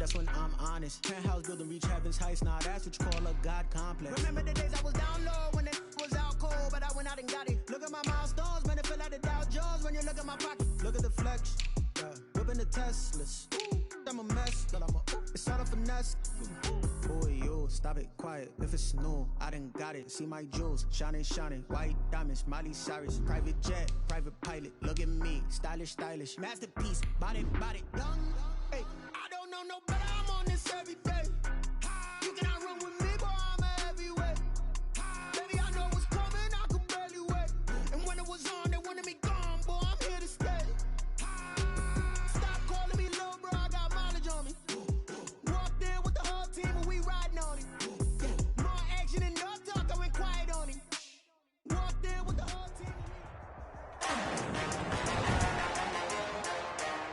that's when I'm honest. Penthouse building, reach heaven's heights, nah, that's what you call a God complex. Remember the days I was down low when it was out cold, but I went out and got it. Look at my milestones, man, it feel like the Dow Jones when you look at my pocket. Look at the flex, yeah, whipping the Teslas. I'm a mess, but it's all a finesse. Boy, you stop it quiet. If it's new, I done got it. See my jewels, shining, shining. White diamonds, Miley Cyrus. Private jet, private pilot. Look at me, stylish, stylish. Masterpiece, body, body, young. Hey, I don't know no better. I'm on this every day. You cannot run with me, boy. I'm a heavyweight. Baby, I know what's coming. I could barely wait. And when it was on, they wanted me gone, boy. I'm here to stay.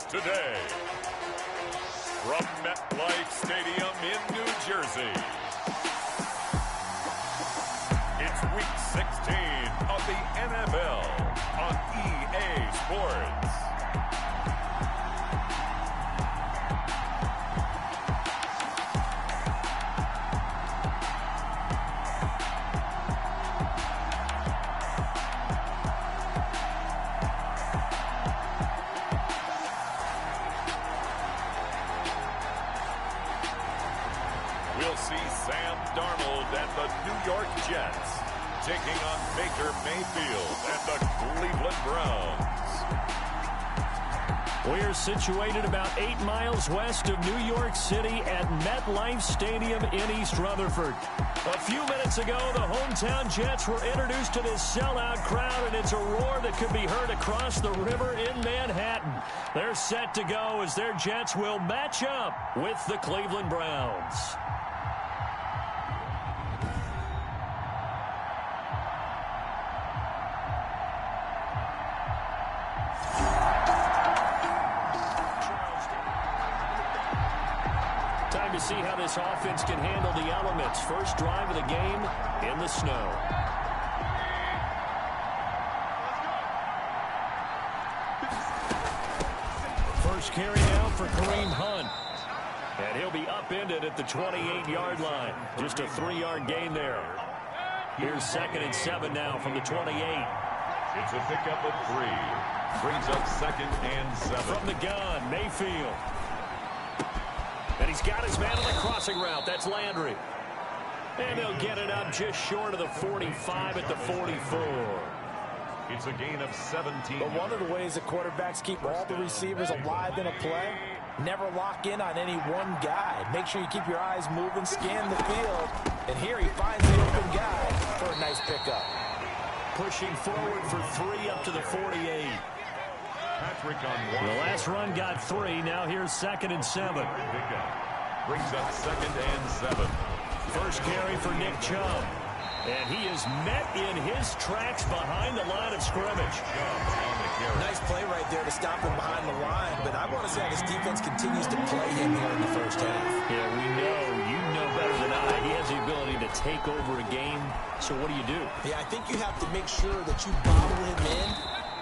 Today, from MetLife Stadium in New Jersey, it's Week 16 of the NFL on EA Sports. We'll see Sam Darnold and the New York Jets taking on Baker Mayfield and the Cleveland Browns. We're situated about 8 miles west of New York City at MetLife Stadium in East Rutherford. A few minutes ago, the hometown Jets were introduced to this sellout crowd, and it's a roar that could be heard across the river in Manhattan. They're set to go as their Jets will match up with the Cleveland Browns. Time to see how this offense can handle the elements. First drive of the game in the snow. First carry down for Kareem Hunt. And he'll be upended at the 28-yard line. Just a 3-yard gain there. Here's 2nd and 7 now from the 28. It's a pickup of 3. Brings up 2nd and 7. From the gun, Mayfield. And he's got his man on the crossing route. That's Landry. And they'll get it up just short of the 45 at the 44. It's a gain of 17. But one of the ways that quarterbacks keep all the receivers alive in a play, never lock in on any one guy. Make sure you keep your eyes moving, scan the field. And here he finds the open guy for a nice pickup. Pushing forward for 3 up to the 48. Patrick on 1. The last run got 3. Now here's 2nd and 7. Brings up 2nd and 7. First carry for Nick Chubb. And he is met in his tracks behind the line of scrimmage. Nice play right there to stop him behind the line. But I want to see how this defense continues to play him here in the first half. Yeah, we know. You know better than I. He has the ability to take over a game. So what do you do? Yeah, I think you have to make sure that you bottle him in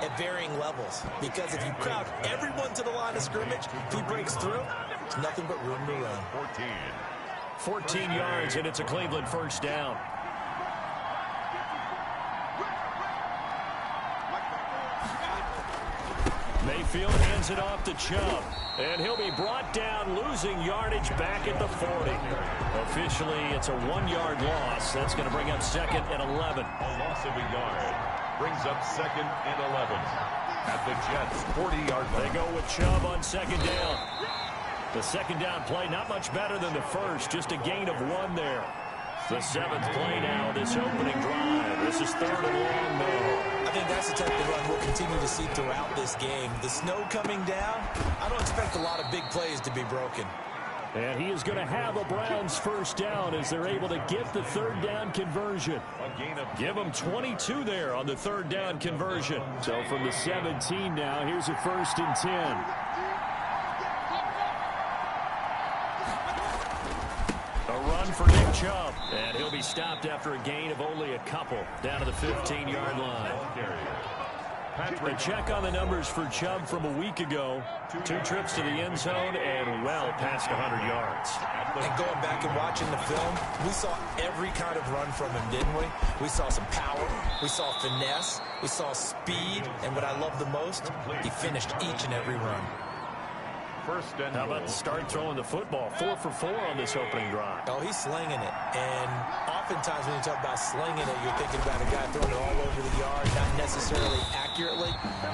at varying levels. Because if you crowd everyone to the line of scrimmage, if he breaks through, there's nothing but room to run. 14 yards, and it's a Cleveland first down. Mayfield hands it off to Chubb. And he'll be brought down, losing yardage back at the 40. Officially, it's a 1-yard loss. That's going to bring up 2nd and 11. A loss of a yard. Brings up 2nd and 11. At the Jets' 40-yard line. They go with Chubb on 2nd down. The 2nd down play, not much better than the first. Just a gain of 1 there. The 7th play now, this opening drive. This is 3rd and long, though. I think that's the type of run we'll continue to see throughout this game. The snow coming down, I don't expect a lot of big plays to be broken. And he is going to have a Browns first down as they're able to get the 3rd down conversion. Give them 22 there on the 3rd down conversion. So from the 17 now, here's a 1st and 10. For Nick Chubb, and he'll be stopped after a gain of only a couple down to the 15-yard line. A check on the numbers for Chubb from a week ago. 2 trips to the end zone and well past 100 yards. And going back and watching the film, we saw every kind of run from him, didn't we? We saw some power, we saw finesse, we saw speed, and what I love the most, he finished each and every run. How about the start throwing the football? 4 for 4 on this opening drive. Oh, he's slinging it. And oftentimes when you talk about slinging it, you're thinking about a guy throwing it all over the yard, not necessarily accurately.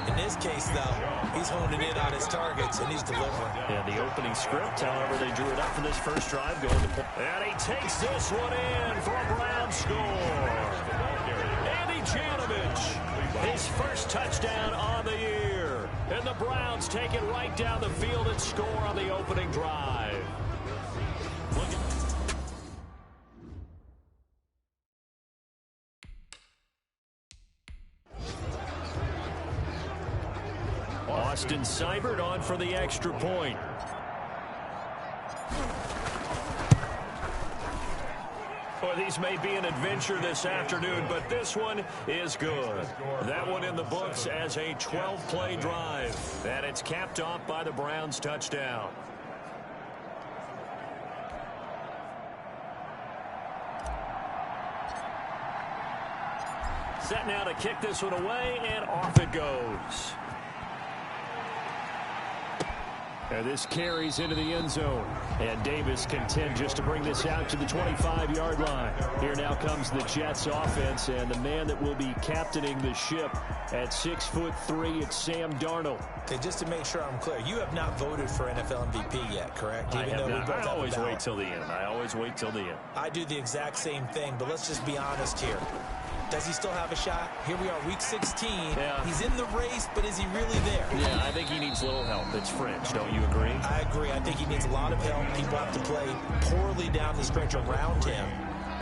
In this case, though, he's honing in on his targets, and he's delivering. Yeah, the opening script, however, they drew it up for this first drive going to play. And he takes this one in for a Brown score. Andy Janovich, his first touchdown on the year. And the Browns take it right down the field and score on the opening drive. Austin Seibert on for the extra point. Well, these may be an adventure this afternoon, but this one is good. That one in the books as a 12-play drive. And it's capped off by the Browns' touchdown. Set now to kick this one away, and off it goes. And this carries into the end zone. And Davis content just to bring this out to the 25-yard line. Here now comes the Jets offense, and the man that will be captaining the ship at 6'3", it's Sam Darnold. Okay, just to make sure I'm clear, you have not voted for NFL MVP yet, correct? I always wait till the end. I always wait till the end. I do the exact same thing, but let's just be honest here. Does he still have a shot? Here we are, week 16. Yeah. He's in the race, but is he really there? Yeah, I think he needs a little help. It's fringe. Don't you agree? I agree. I think he needs a lot of help. People have to play poorly down the stretch around him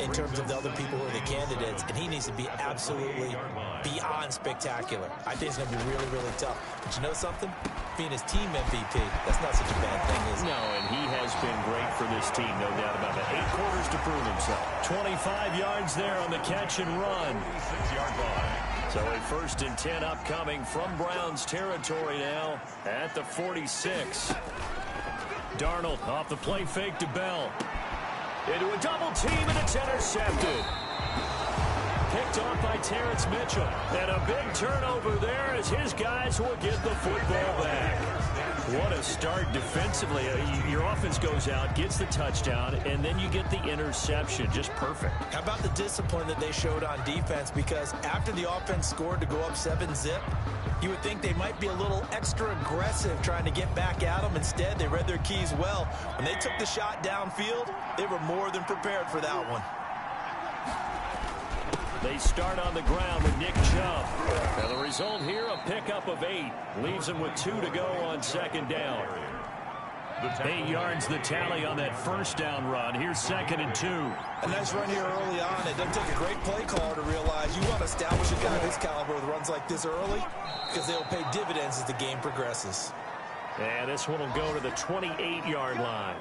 in terms of the other people who are the candidates, and he needs to be absolutely beyond spectacular. I think it's going to be really, really tough. But you know something? Being his team MVP, that's not such a bad thing, is it? No, and he has been great for this team, no doubt about it. 8 quarters to prove himself. 25 yards there on the catch and run. 6-yard line. So a 1st and 10 upcoming from Browns territory now at the 46. Darnold off the play fake to Bell. Into a double team, and it's intercepted. Picked off by Terrence Mitchell. And a big turnover there as his guys will get the football back. What a start defensively. Your offense goes out, gets the touchdown, and then you get the interception. Just perfect. How about the discipline that they showed on defense? Because after the offense scored to go up 7-zip, you would think they might be a little extra aggressive trying to get back at them. Instead, they read their keys well. When they took the shot downfield, they were more than prepared for that one. They start on the ground with Nick Chubb. Now the result here, a pickup of 8. Leaves them with 2 to go on 2nd down. 8 yards the tally on that 1st down run. Here's 2nd and 2. A nice run here early on. It doesn't take a great play caller to realize you want to establish a guy of his caliber with runs like this early, because they'll pay dividends as the game progresses. And this one will go to the 28-yard line.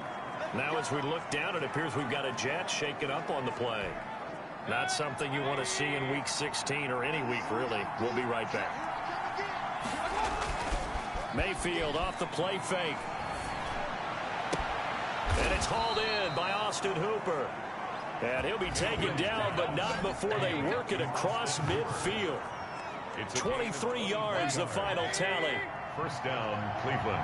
Now as we look down, it appears we've got a Jet shaken up on the play. Not something you want to see in week 16 or any week, really. We'll be right back. Mayfield off the play fake. And it's hauled in by Austin Hooper. And he'll be taken down, but not before they work it across midfield. 23 yards, the final tally. 1st down, Cleveland.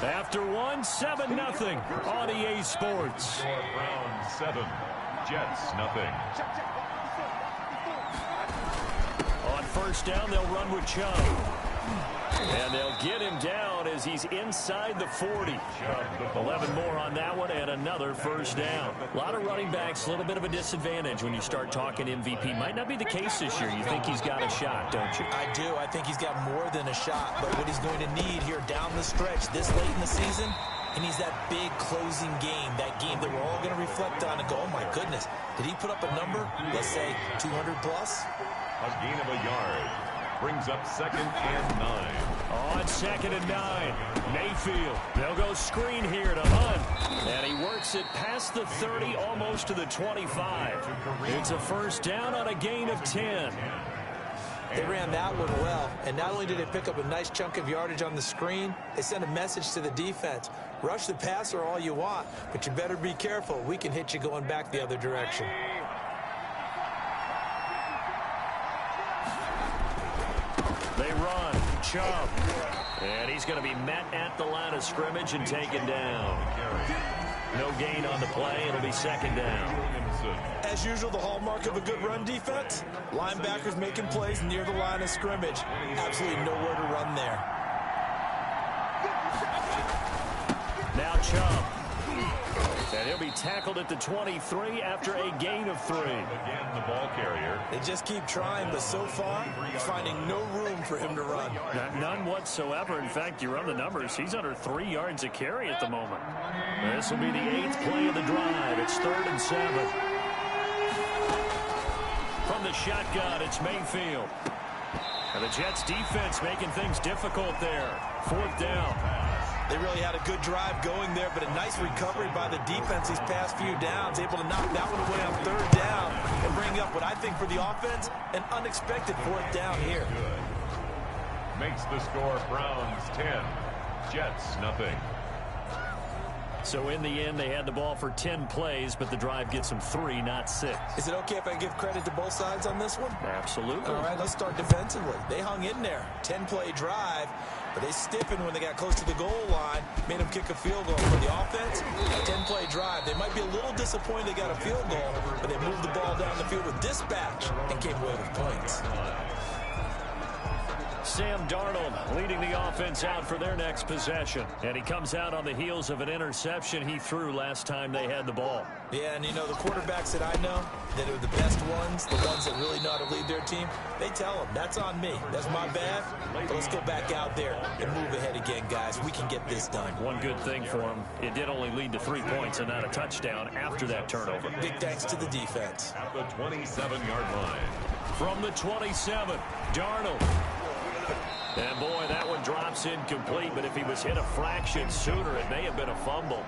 After 7-0 on EA Sports. Browns 7, Jets 0. On 1st down, they'll run with Chubb. And they'll get him down as he's inside the 40. 11 more on that one and another 1st down. A lot of running backs, a little bit of a disadvantage when you start talking MVP. Might not be the case this year. You think he's got a shot, don't you? I do. I think he's got more than a shot. But what he's going to need here down the stretch this late in the season, he needs that big closing game, that game that we're all going to reflect on and go, oh, my goodness, did he put up a number, let's say, 200 plus? A gain of a yard. Brings up 2nd and 9. On 2nd and 9, Mayfield. They'll go screen here to Hunt. And he works it past the 30, almost to the 25. It's a 1st down on a gain of 10. They ran that one well, and not only did they pick up a nice chunk of yardage on the screen, they sent a message to the defense. Rush the passer all you want, but you better be careful. We can hit you going back the other direction. They run. Chubb. And he's going to be met at the line of scrimmage and taken down. No gain on the play. It'll be second down. As usual, the hallmark of a good run defense, linebackers making plays near the line of scrimmage. Absolutely nowhere to run there. Now Chubb. And he'll be tackled at the 23 after a gain of 3. Again, the ball carrier. They just keep trying, but so far, finding no room for him to run. None whatsoever. In fact, you run the numbers. He's under 3 yards a carry at the moment. This will be the 8th play of the drive. It's 3rd and 7. From the shotgun, it's Mayfield. And the Jets defense making things difficult there. 4th down. They really had a good drive going there, but a nice recovery by the defense these past few downs, able to knock that one away on 3rd down and bring up what I think for the offense, an unexpected 4th down here. Good. Makes the score Browns 10, Jets nothing. So in the end, they had the ball for 10 plays, but the drive gets them 3, not 6. Is it okay if I give credit to both sides on this one? Absolutely. All right, let's start defensively. They hung in there. 10-play drive, but they stiffened when they got close to the goal line, made them kick a field goal. For the offense, a 10-play drive. They might be a little disappointed they got a field goal, but they moved the ball down the field with dispatch and came away with points. Sam Darnold leading the offense out for their next possession. And he comes out on the heels of an interception he threw last time they had the ball. Yeah, and you know, the quarterbacks that I know that are the best ones, the ones that really know how to lead their team, they tell them, that's on me. That's my bad. But let's go back out there and move ahead again, guys. We can get this done. One good thing for him, it did only lead to 3 points and not a touchdown after that turnover. Big thanks to the defense. At the 27-yard line. From the 27, Darnold. And boy, that one drops incomplete, but if he was hit a fraction sooner, it may have been a fumble.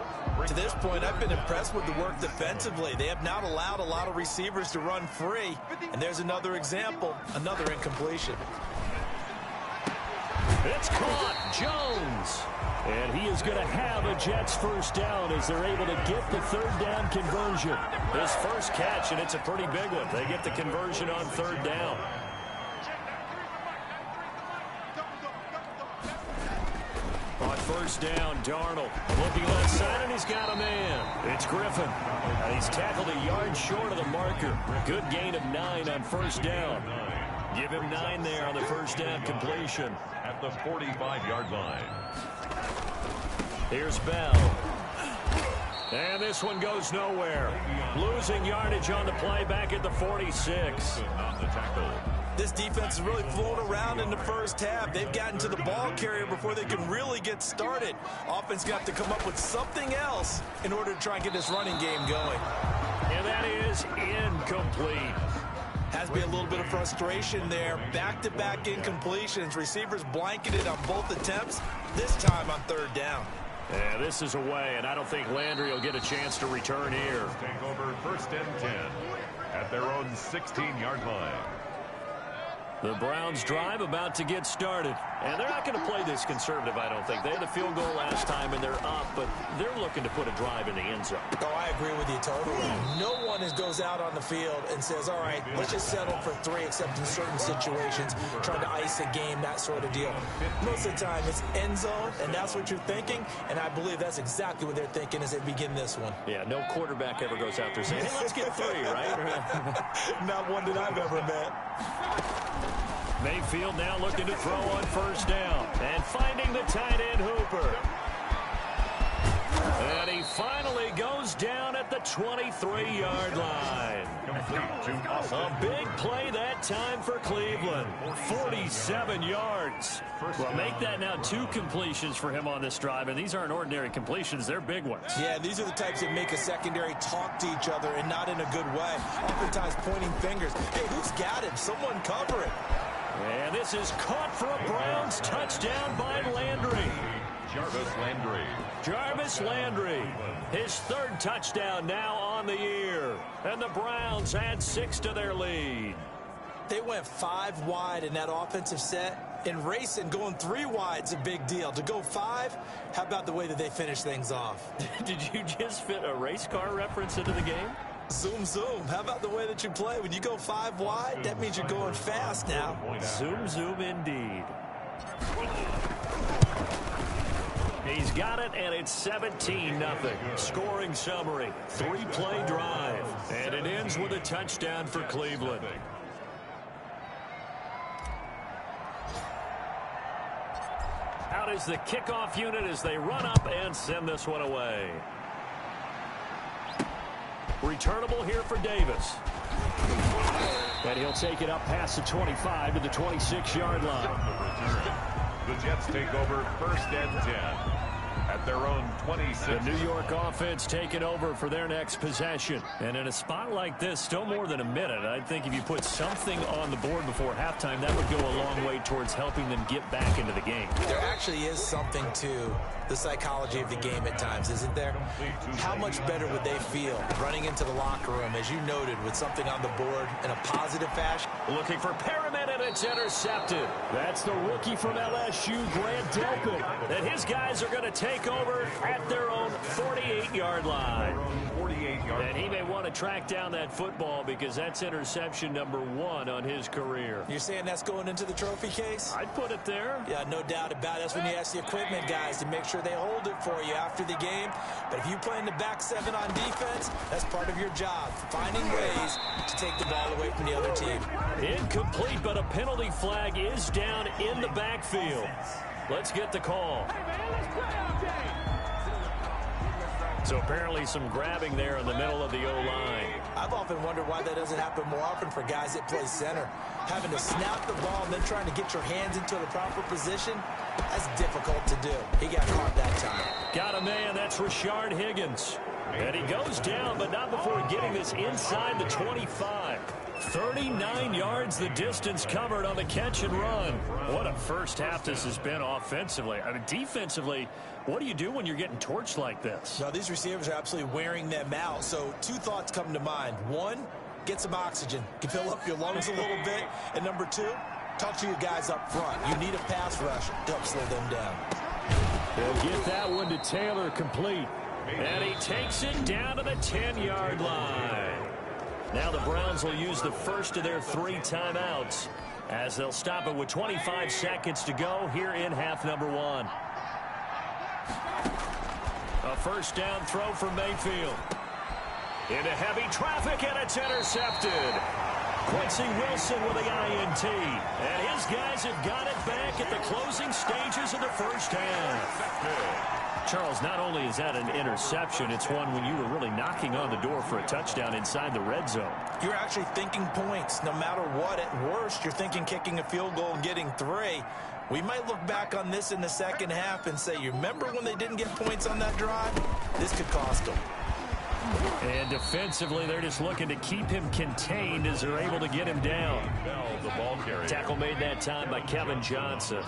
To this point, I've been impressed with the work defensively. They have not allowed a lot of receivers to run free. And there's another example, another incompletion. It's caught, Jones. And he is going to have a Jets first down as they're able to get the 3rd down conversion. His first catch, and it's a pretty big one. They get the conversion on 3rd down. On first down, Darnold looking left side, and he's got a man. It's Griffin. And he's tackled a yard short of the marker. Good gain of 9 on first down. Give him 9 there on the first down completion. At the 45-yard line. Here's Bell. And this one goes nowhere. Losing yardage on the play back at the 46. On the tackle. This defense is really flown around in the first half. They've gotten to the ball carrier before they can really get started. Offense got to come up with something else in order to try and get this running game going. And that is incomplete. Has to be a little bit of frustration there. Back-to-back incompletions. Receivers blanketed on both attempts, this time on 3rd down. Yeah, this is away, and I don't think Landry will get a chance to return here. Take over 1st and 10 at their own 16-yard line. The Browns drive about to get started. And they're not going to play this conservative, I don't think. They had the field goal last time, and they're up, but they're looking to put a drive in the end zone. Oh, I agree with you totally. No one goes out on the field and says, all right, let's just settle for 3, except in certain situations, trying to ice a game, that sort of deal. Most of the time, it's end zone, and that's what you're thinking, and I believe that's exactly what they're thinking as they begin this one. Yeah, no quarterback ever goes out there saying, hey, let's get 3, right? Not one that I've ever met. Mayfield now looking to throw on first down. And finding the tight end, Hooper. And he finally goes down at the 23-yard line. A big play that time for Cleveland. 47 yards. Well, make that now 2 completions for him on this drive. And these aren't ordinary completions. They're big ones. Yeah, these are the types that make a secondary talk to each other and not in a good way. Oftentimes pointing fingers. Hey, who's got him? Someone cover it. And this is caught for a Browns touchdown by Landry. Jarvis Landry. Jarvis Landry, his 3rd touchdown now on the year. And the Browns add 6 to their lead. They went 5 wide in that offensive set. In racing, going 3 wide is a big deal. To go 5, how about the way that they finish things off? Did you just fit a race car reference into the game? Zoom, zoom. How about the way that you play? When you go 5 wide, that means you're going fast now. Zoom, zoom indeed. He's got it, and it's 17-0. Scoring summary, 3-play drive. And it ends with a touchdown for Cleveland. Out is the kickoff unit as they run up and send this one away. Returnable here for Davis. And he'll take it up past the 25 to the 26-yard line. The Jets take over 1st and 10 at their own 26. The New York offense taking over for their next possession. And in a spot like this, still more than a minute, I think if you put something on the board before halftime, that would go a long way towards helping them get back into the game. There actually is something to the psychology of the game at times, isn't there? How much better would they feel running into the locker room, as you noted, with something on the board in a positive fashion? Looking for Perriman, and it's intercepted. That's the rookie from LSU, Grant Delpit. And his guys are going to take over at their own 48-yard line. And he may want to track down that football because that's interception number 1 on his career. You're saying that's going into the trophy case? I'd put it there. Yeah, no doubt about it. That's when you ask the equipment guys to make sure they hold it for you after the game. But if you play in the back 7 on defense, that's part of your job, finding ways to take the ball away from the other team. Incomplete, but a penalty flag is down in the backfield. Let's get the call. So apparently some grabbing there in the middle of the O-line. I've often wondered why that doesn't happen more often for guys that play center. Having to snap the ball and then trying to get your hands into the proper position, that's difficult to do. He got caught that time. Got a man, that's Rashard Higgins. And he goes down, but not before getting this inside the 25. 39 yards the distance covered on the catch and run. What a first half this has been offensively. I mean, defensively, what do you do when you're getting torched like this? Now, these receivers are absolutely wearing them out. So 2 thoughts come to mind. 1, get some oxygen. You can fill up your lungs a little bit. And number 2, talk to your guys up front. You need a pass rush to help slow them down. They'll get that one to Taylor complete. And he takes it down to the 10-yard line. Now the Browns will use the first of their 3 timeouts as they'll stop it with 25 seconds to go here in half number 1. A first down throw for Mayfield. Into heavy traffic, and it's intercepted. Quincy Wilson with the INT. And his guys have got it back at the closing stages of the first half. Charles, not only is that an interception, it's one when you were really knocking on the door for a touchdown inside the red zone. You're actually thinking points. No matter what, at worst, you're thinking kicking a field goal and getting 3. We might look back on this in the second half and say, you remember when they didn't get points on that drive? This could cost them. And defensively, they're just looking to keep him contained as they're able to get him down. Tackle made that time by Kevin Johnson.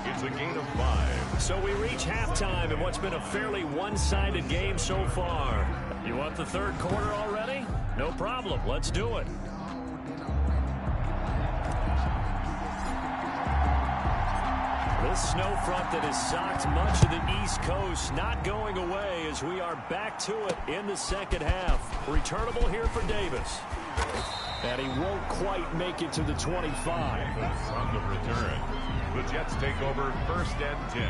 It's a gain of 5. So we reach halftime in what's been a fairly one-sided game so far. You want the third quarter already? No problem. Let's do it. This snow front that has socked much of the East Coast not going away as we are back to it in the second half. Returnable here for Davis. And he won't quite make it to the 25. On the return, the Jets take over 1st and 10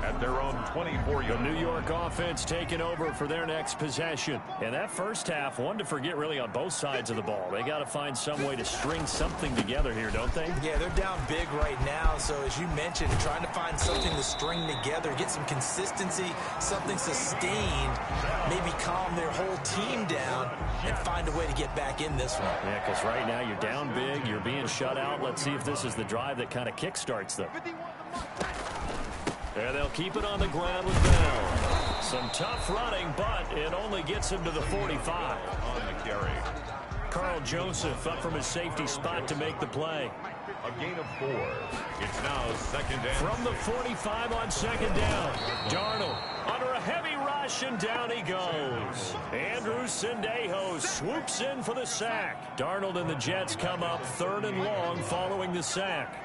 at their own 24-yard. The New York offense taking over for their next possession. And that first half, one to forget really on both sides of the ball. They got to find some way to string something together here, don't they? Yeah, they're down big right now. So as you mentioned, trying to find something to string together, get some consistency, something sustained, maybe calm their whole team down and find a way to get back in this one. Yeah, because right now you're down big, you're being shut out. Let's see if this is the drive that kind of kickstarts them. And they'll keep it on the ground with Bell. Some tough running, but it only gets him to the 45. On the carry. Carl Joseph up from his safety spot to make the play. A gain of 4. It's now 2nd and From the 45 on 2nd down. Darnold under a heavy rush. rush, and down he goes. Andrew Sendejo swoops in for the sack. Darnold and the Jets come up 3rd and long following the sack.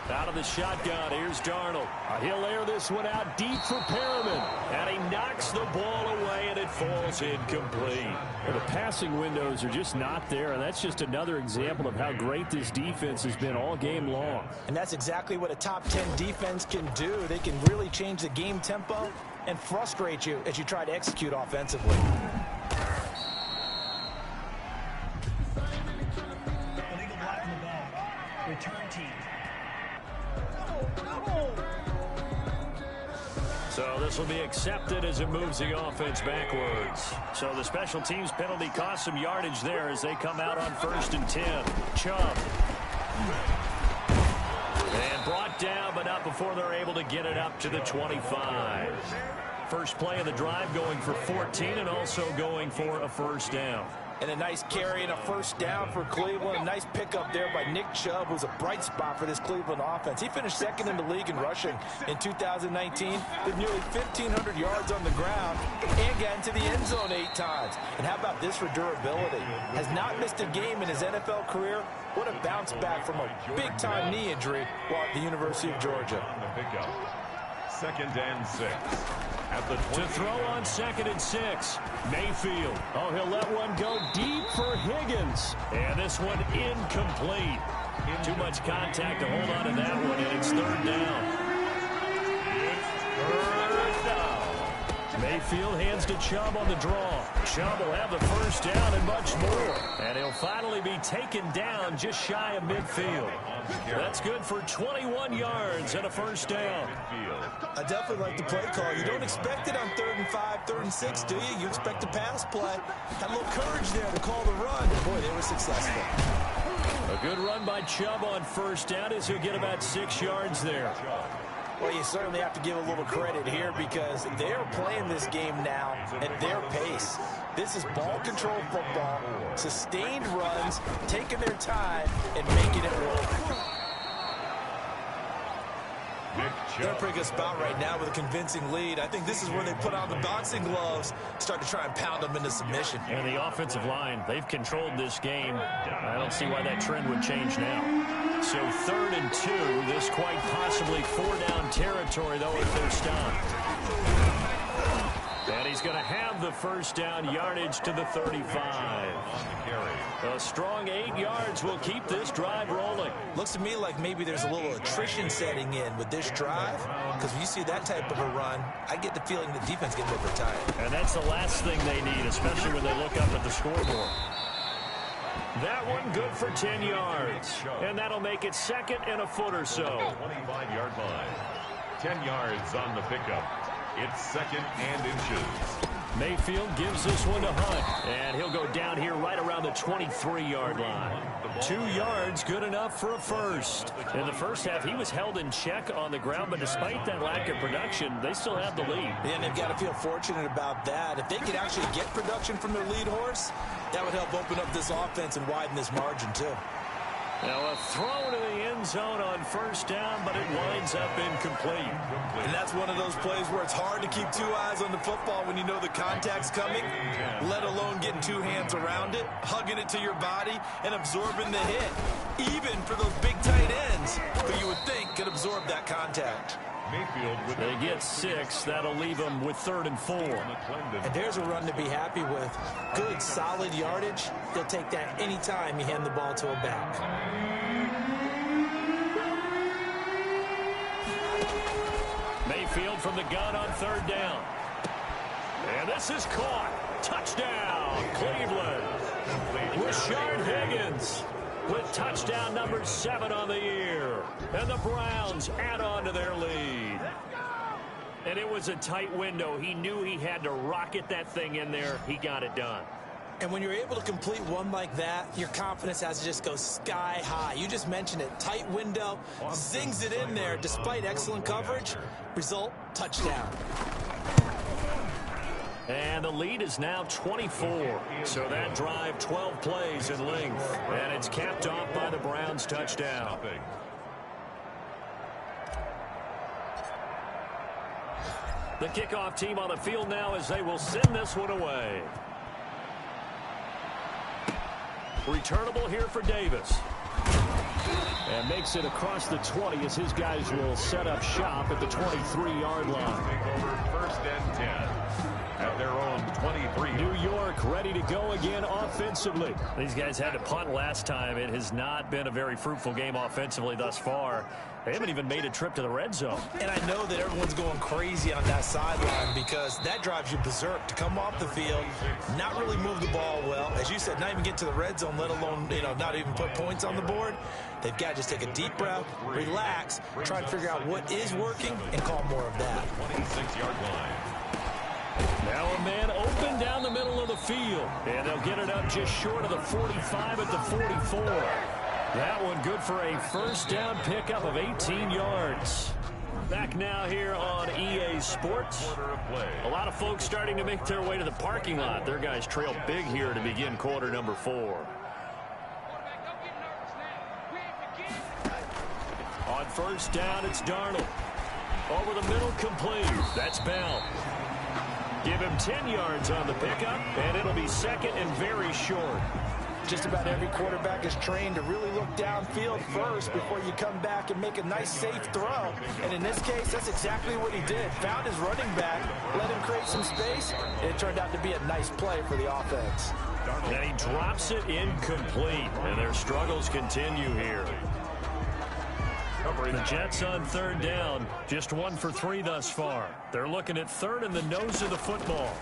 Out of the shotgun, here's Darnold. He'll air this one out deep for Perriman. And he knocks the ball away, and it falls incomplete. Well, the passing windows are just not there, and that's just another example of how great this defense has been all game long. And that's exactly what a top 10 defense can do. They can really change the game tempo and frustrate you as you try to execute offensively. Illegal blocking the ball. Return team. So this will be accepted as it moves the offense backwards. So the special teams penalty cost some yardage there as they come out on 1st and 10. Chubb. And brought down, but not before they're able to get it up to the 25. First play of the drive going for 14 and also going for a first down. And a nice carry and a first down for Cleveland. A nice pickup there by Nick Chubb, who's a bright spot for this Cleveland offense. He finished 2nd in the league in rushing in 2019 with nearly 1,500 yards on the ground and got into the end zone 8 times. And how about this for durability? Has not missed a game in his NFL career. What a bounce back from a big-time knee injury while at the University of Georgia. 2nd and 6. To throw on 2nd and 6. Mayfield. Oh, he'll let one go deep for Higgins. And this one incomplete. Too much contact to hold on to that one, and it's 3rd down. Mayfield hands to Chubb on the draw. Chubb will have the first down and much more. And he'll finally be taken down just shy of midfield. That's good for 21 yards and a first down. I definitely like the play call. You don't expect it on 3rd and 5, 3rd and 6, do you? You expect a pass play. Had a little courage there to call the run. Boy, they were successful. A good run by Chubb on first down as he'll get about 6 yards there. Well, you certainly have to give a little credit here because they're playing this game now at their pace. This is ball control football, sustained runs, taking their time, and making it roll. They're in a pretty good spot right now with a convincing lead. I think this is where they put on the boxing gloves, start to try and pound them into submission. And the offensive line, they've controlled this game. I don't see why that trend would change now. So 3rd and 2, this quite possibly 4-down territory, though, if they're stopped. And he's going to have the first down, yardage to the 35. A strong 8 yards will keep this drive rolling. Looks to me like maybe there's a little attrition setting in with this drive, because when you see that type of a run, I get the feeling the defense gets a bit tired. And that's the last thing they need, especially when they look up at the scoreboard. That one good for 10 yards. And that'll make it 2nd and a foot or so. 25-yard line. 10 yards on the pickup. It's 2nd and inches. Mayfield gives this one to Hunt. And he'll go down here right around the 23-yard line. 2 yards, good enough for a first. In the first half, he was held in check on the ground, but despite that lack of production, they still have the lead. And they've got to feel fortunate about that. If they could actually get production from their lead horse, that would help open up this offense and widen this margin, too. Now a throw to the end zone on first down, but it winds up incomplete. And that's one of those plays where it's hard to keep 2 eyes on the football when you know the contact's coming, let alone getting 2 hands around it, hugging it to your body, and absorbing the hit. Even for those big tight ends, who you would think could absorb that contact. They get 6. That'll leave them with 3rd and 4. And there's a run to be happy with. Good, solid yardage. They'll take that anytime you hand the ball to a back. Mayfield from the gun on 3rd down. And this is caught. Touchdown, Cleveland. Rashard Higgins with touchdown number 7 on the year. And the Browns add on to their lead. And it was a tight window. He knew he had to rocket that thing in there. He got it done. And when you're able to complete one like that, your confidence has to just go sky high. You just mentioned it. Tight window, zings it in there despite excellent coverage. Result, touchdown. And the lead is now 24. So that drive, 12 plays in length. And it's capped off by the Browns touchdown. The kickoff team on the field now as they will send this one away. Returnable here for Davis. And makes it across the 20 as his guys will set up shop at the 23-yard line. First and 10 at their own 23. New York ready to go again offensively. These guys had to punt last time. It has not been a very fruitful game offensively thus far. They haven't even made a trip to the red zone. And I know that everyone's going crazy on that sideline because that drives you berserk to come off the field, not really move the ball well. As you said, not even get to the red zone, let alone, not even put points on the board. They've got to just take a deep breath, relax, try to figure out what is working, and call more of that. 26-yard line. Now a man open down the middle of the field. And they'll get it up just short of the 45 at the 44. That one good for a first down pickup of 18 yards. Back now here on EA Sports. A lot of folks starting to make their way to the parking lot. Their guys trail big here to begin quarter number 4. On first down, it's Darnold. Over the middle, complete. That's Bell. Give him 10 yards on the pickup, and it'll be second and very short. Just about every quarterback is trained to really look downfield first before you come back and make a nice, safe throw. And in this case, that's exactly what he did. Found his running back, let him create some space, and it turned out to be a nice play for the offense. And he drops it incomplete, and their struggles continue here. The Jets on third down, just 1 for 3 thus far. They're looking at third in the nose of the football.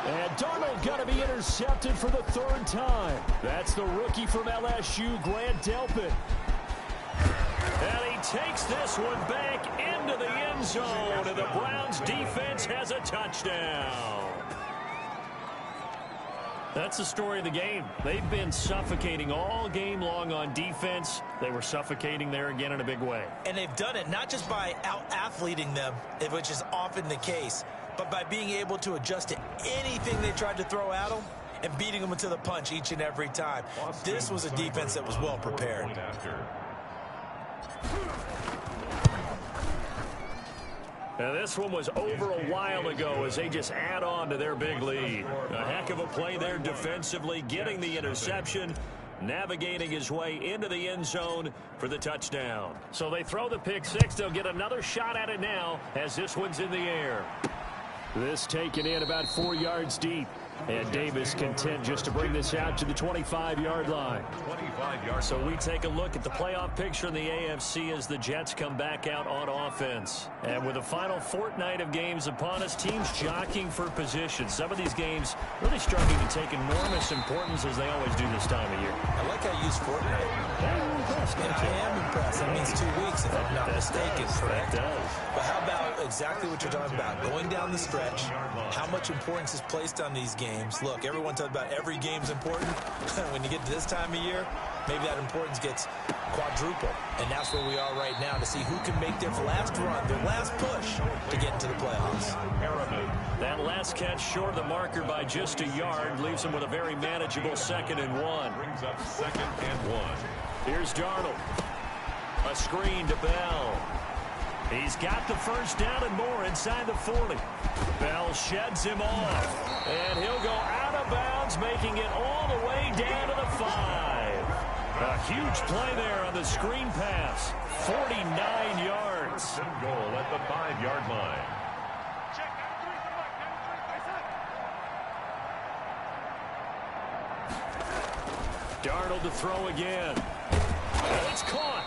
And Darnold got to be intercepted for the 3rd time. That's the rookie from LSU, Grant Delpit. And he takes this one back into the end zone, and the Browns defense has a touchdown. That's the story of the game. They've been suffocating all game long on defense. They were suffocating there again in a big way. And they've done it not just by out-athleting them, which is often the case, but by being able to adjust to anything they tried to throw at them and beating them into the punch each and every time. This was a defense that was well prepared. Now this one was over a while ago as they just add on to their big lead. A heck of a play there defensively, getting the interception, navigating his way into the end zone for the touchdown. So they throw the pick six. They'll get another shot at it now as this one's in the air. This taken in about 4 yards deep. And Davis content just to bring this out to the 25-yard line. 25 yards. So we take a look at the playoff picture in the AFC as the Jets come back out on offense. And with the final fortnight of games upon us, teams jockeying for position. Some of these games really starting to take enormous importance as they always do this time of year. I like how you use fortnight. I'm impressed. And I am impressed. That means 2 weeks if I'm not mistaken, correct? That does. But how about exactly what you're talking about? Going down the stretch, how much importance is placed on these games? Look, everyone talks about every game's important. When you get to this time of year, maybe that importance gets quadruple. And that's where we are right now to see who can make their last run, their last push to get into the playoffs. That last catch short of the marker by just a yard leaves them with a very manageable 2nd and 1. Brings up 2nd and 1. Here's Darnold. A screen to Bell. He's got the first down and more inside the 40. Bell sheds him off. And he'll go out of bounds, making it all the way down to the 5. A huge play there on the screen pass. 49 yards. First and goal at the 5-yard line. Darnold to throw again. Oh, it's caught.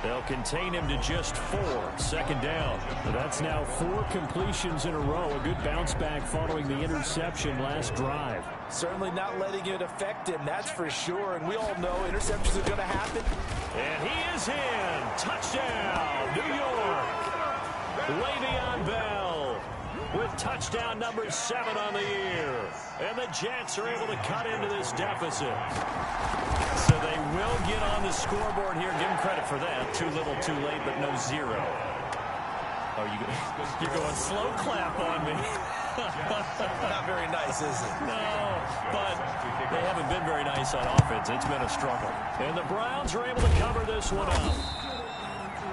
They'll contain him to just 4. 2nd down. That's now 4 completions in a row. A good bounce back following the interception last drive. Certainly not letting it affect him, that's for sure. And we all know interceptions are going to happen. And he is in. Touchdown, New York. Le'Veon Bell with touchdown number 7 on the year. And the Jets are able to cut into this deficit. So they will get on the scoreboard here. Give them credit for that. Too little, too late, but no 0. Oh, you're going slow clap on me. Not very nice, is it? No, but they haven't been very nice on offense. It's been a struggle. And the Browns are able to cover this one up.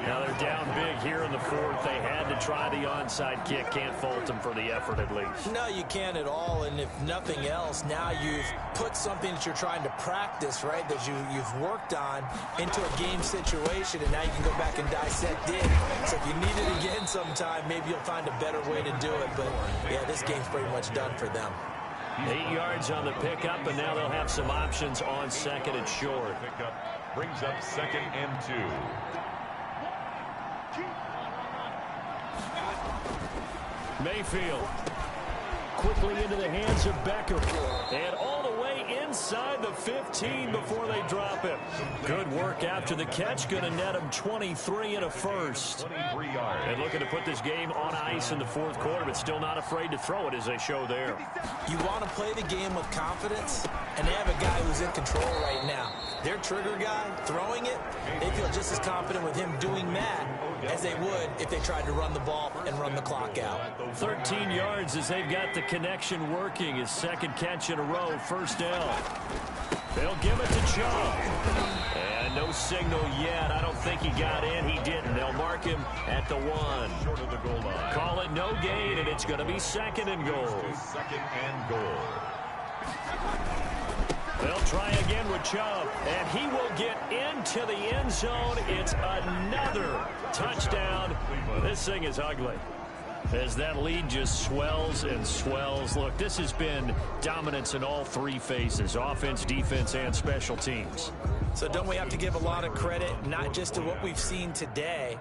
Now they're down big here in the fourth. They had to try the onside kick. Can't fault them for the effort at least. No, you can't at all. And if nothing else, now you've put something that you're trying to practice, right, that you've worked on into a game situation, and now you can go back and dissect it. So if you need it again sometime, maybe you'll find a better way to do it. But, yeah, this game's pretty much done for them. 8 yards on the pickup, and now they'll have some options on second and short. Pickup brings up 2nd and 2. Mayfield quickly into the hands of Becker. And all the way inside the 15 before they drop him. Good work after the catch. Going to net him 23 and a first. 23 yards. And looking to put this game on ice in the fourth quarter, but still not afraid to throw it as they show there. You want to play the game with confidence, and they have a guy who's in control right now. Their trigger guy, throwing it, they feel just as confident with him doing that as they would if they tried to run the ball and run the clock out. 13 yards as they've got the connection working. His second catch in a row, first down. They'll give it to Chubb. And no signal yet. I don't think he got in. He didn't. They'll mark him at the 1. Short of the goal line. Call it no gain, and it's going to be 2nd and goal. 2nd and goal. They'll try again with Chubb, and he will get into the end zone. It's another touchdown. This thing is ugly as that lead just swells and swells. Look, this has been dominance in all three phases, offense, defense, and special teams. So don't we have to give a lot of credit, not just to what we've seen today,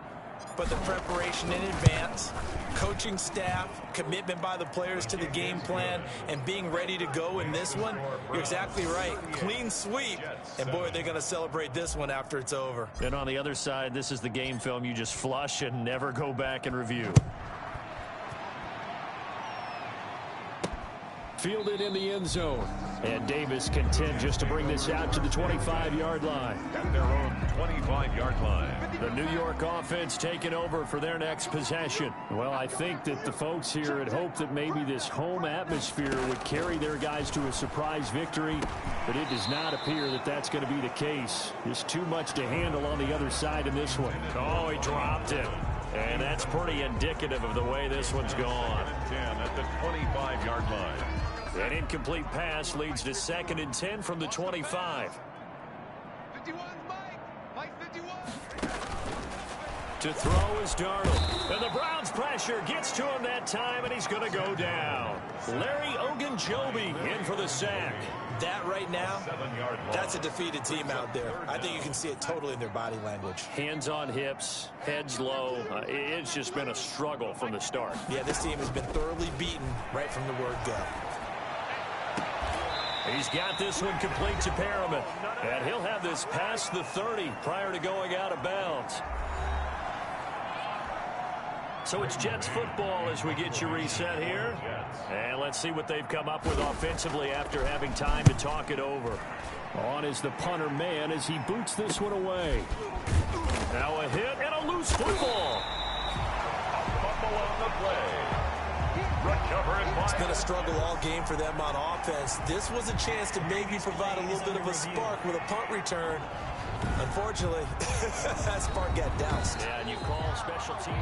but the preparation in advance, coaching staff, commitment by the players to the game plan, and being ready to go in this one? You're exactly right. Clean sweep. And, boy, they're going to celebrate this one after it's over. And on the other side, this is the game film you just flush and never go back and review. Fielded in the end zone. And Davis content just to bring this out to the 25-yard line. At their own 25-yard line. The New York offense taking over for their next possession. Well, I think that the folks here had hoped that maybe this home atmosphere would carry their guys to a surprise victory, but it does not appear that that's going to be the case. There's too much to handle on the other side in this one. Oh, he dropped it. And that's pretty indicative of the way this one's gone. 10 at the 25-yard line. An incomplete pass leads to 2nd and 10 from the 25. 51, Mike 51. To throw is Darnold. And the Browns pressure gets to him that time, and he's going to go down. Larry Ogunjobi in for the sack. That right now, 7-yard line. that's a defeated team out there. I think you can see it totally in their body language. Hands on hips, heads low. It's just been a struggle from the start. Yeah, this team has been thoroughly beaten right from the word go. He's got this one complete to Perriman. And he'll have this past the 30 prior to going out of bounds. So it's Jets football as we get you reset here. And let's see what they've come up with offensively after having time to talk it over. On is the punter man as he boots this one away. Now a hit and a loose football. Fumble on the play. It's been a struggle all game for them on offense. This was a chance to maybe provide a little bit of a spark with a punt return. Unfortunately, that spark got doused. Yeah, and you call special teams.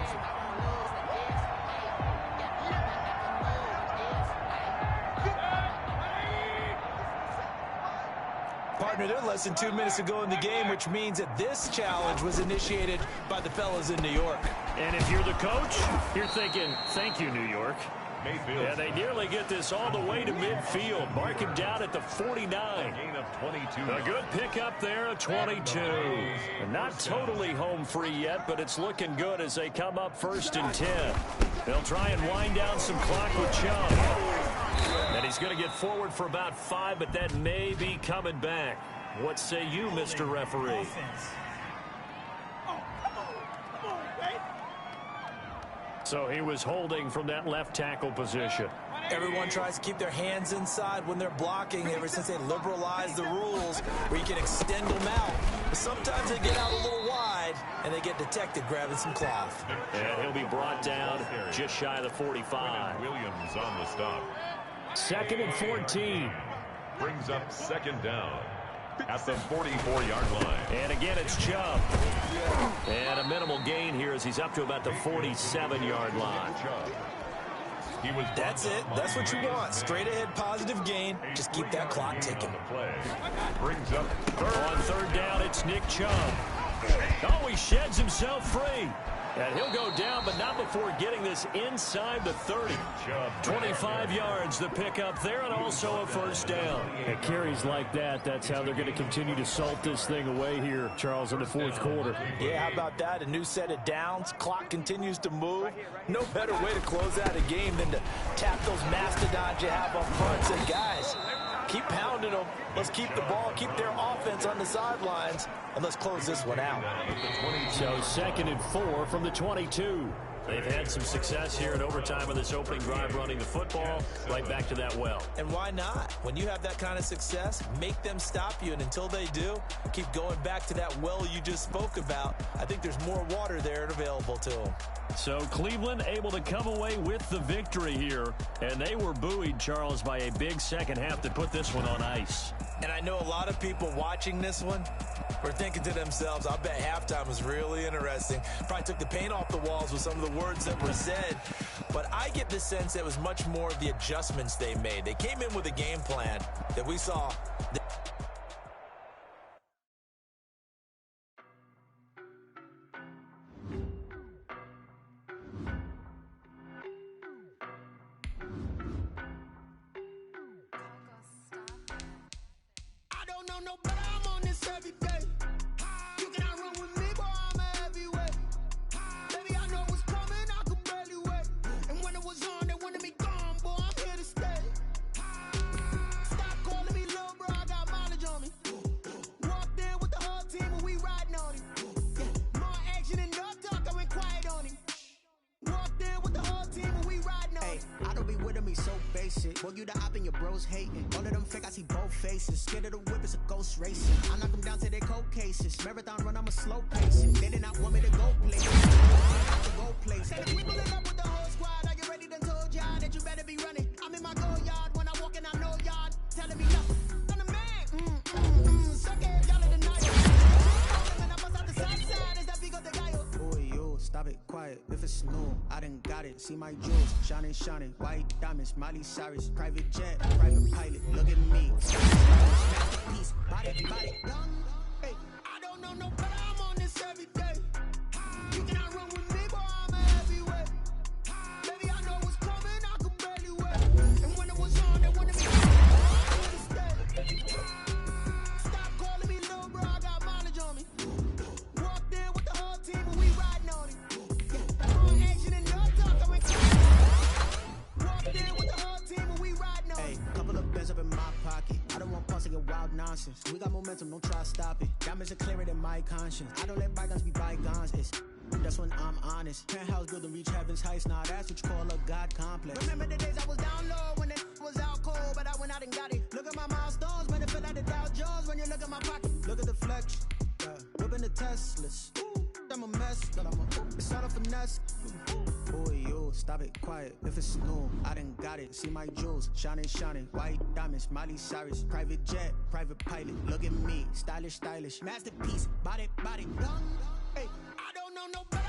Partner, they're less than 2 minutes to go in the game, which means that this challenge was initiated by the fellas in New York. And if you're the coach, you're thinking, thank you, New York. Mayfield. Yeah, they nearly get this all the way to midfield. Mark him down at the 49. Gain of 22. A good pickup there of 22. And not totally home free yet, but it's looking good as they come up 1st and 10. They'll try and wind down some clock with Chubb. And he's going to get forward for about 5, but that may be coming back. What say you, Mr. Referee? So he was holding from that left tackle position. Everyone tries to keep their hands inside when they're blocking ever since they liberalized the rules where you can extend them out. But sometimes they get out a little wide and they get detected grabbing some cloth. And he'll be brought down just shy of the 45. Williams on the stop. 2nd and 14. Brings up 2nd down at the 44-yard line. And again, it's Chubb. And a minimal gain here as he's up to about the 47-yard line. That's it. That's what you want. Straight ahead positive gain. Just keep that clock ticking. Brings up On third down, it's Nick Chubb. Oh, he sheds himself free. And he'll go down, but not before getting this inside the 30. 25 yards, the pickup there, and also a first down. At carries like that, that's how they're going to continue to salt this thing away here, Charles, in the fourth quarter. Yeah, how about that? A new set of downs. Clock continues to move. No better way to close out a game than to tap those mastodons you have up front. Say, guys, keep pounding them. Let's keep the ball, keep their offense on the sidelines, and let's close this one out. So 2nd and 4 from the 22. They've had some success here in overtime of this opening drive running the football right back to that well. And why not? When you have that kind of success, make them stop you. And until they do, keep going back to that well you just spoke about. I think there's more water there available to them. So Cleveland able to come away with the victory here. And they were buoyed, Charles, by a big second half that put this one on ice. And I know a lot of people watching this one were thinking to themselves, I bet halftime was really interesting. Probably took the paint off the walls with some of the words that were said. But I get the sense it was much more of the adjustments they made. They came in with a game plan that we saw. I don't know no better, I'm on this every day. You cannot run with me, boy, I'm a heavyweight. Baby, I know what's coming, I could barely wait. And when it was on, they wanted me gone, boy, I'm here to stay. Stop calling me little bro, I got mileage on me. Walked in with the whole team and we riding on him. Yeah, more action and no talk, I went quiet on him. Walked in with the whole team and we riding on him. I don't be with him, he's so basic. Boy, you the op and your bros hating. All of them fake, I see both faces. Scared of the whip, it's a ghost racing. I knock them down to their cold cases. Marathon run, I'm a slow pacing. They did not want me to go places. Go places. Say that we pulling up with the whole squad. Are you ready? Done told y'all that you better be running. I'm in my go yard. When I walk in, I know y'all telling me nothing. I'm the man. Suck it, y'all in the night. And I bust out the side side. Is that big of the guy? Boy, yo, stop it, quiet. If it's new, I done got it. See my jewels, shining, shining. White diamonds, Miley Cyrus. Private jet, private pilot. Look at me. Masterpiece, body, body. Hey, I don't know no better. I'm on this every day. You cannot run with me, boy, I'm a heavyweight. Baby, I know what's coming, I could barely wait. And when it was on, they wanted me to stay. Stop calling me little bro, I got mileage on me. Walked in with the whole team and we riding on him. Yeah, more action and no talk, I went walked in with the whole team and we riding on Hey, him. couple of bands up in my pocket. I don't want pulse and wild nonsense. We got momentum, don't try to stop it. Diamonds are clearer than my conscience. I don't let bygones be bygones. That's when I'm honest. Penthouse building, reach heaven's heights. Now that's what you call a God complex. Remember the days I was down low when it was out cold, but I went out and got it. Look at my milestones, man, it feel like the Dow Jones when you look at my pocket. Look at the flex. Whipping the Teslas. I'm a mess, but it's all a finesse. Boy, yo, stop it, quiet. If it's new, I done got it. See my jewels, shining, shining. White diamonds, Miley Cyrus. Private jet, private pilot. Look at me, stylish, stylish. Masterpiece, body, body. Hey, I don't know no better.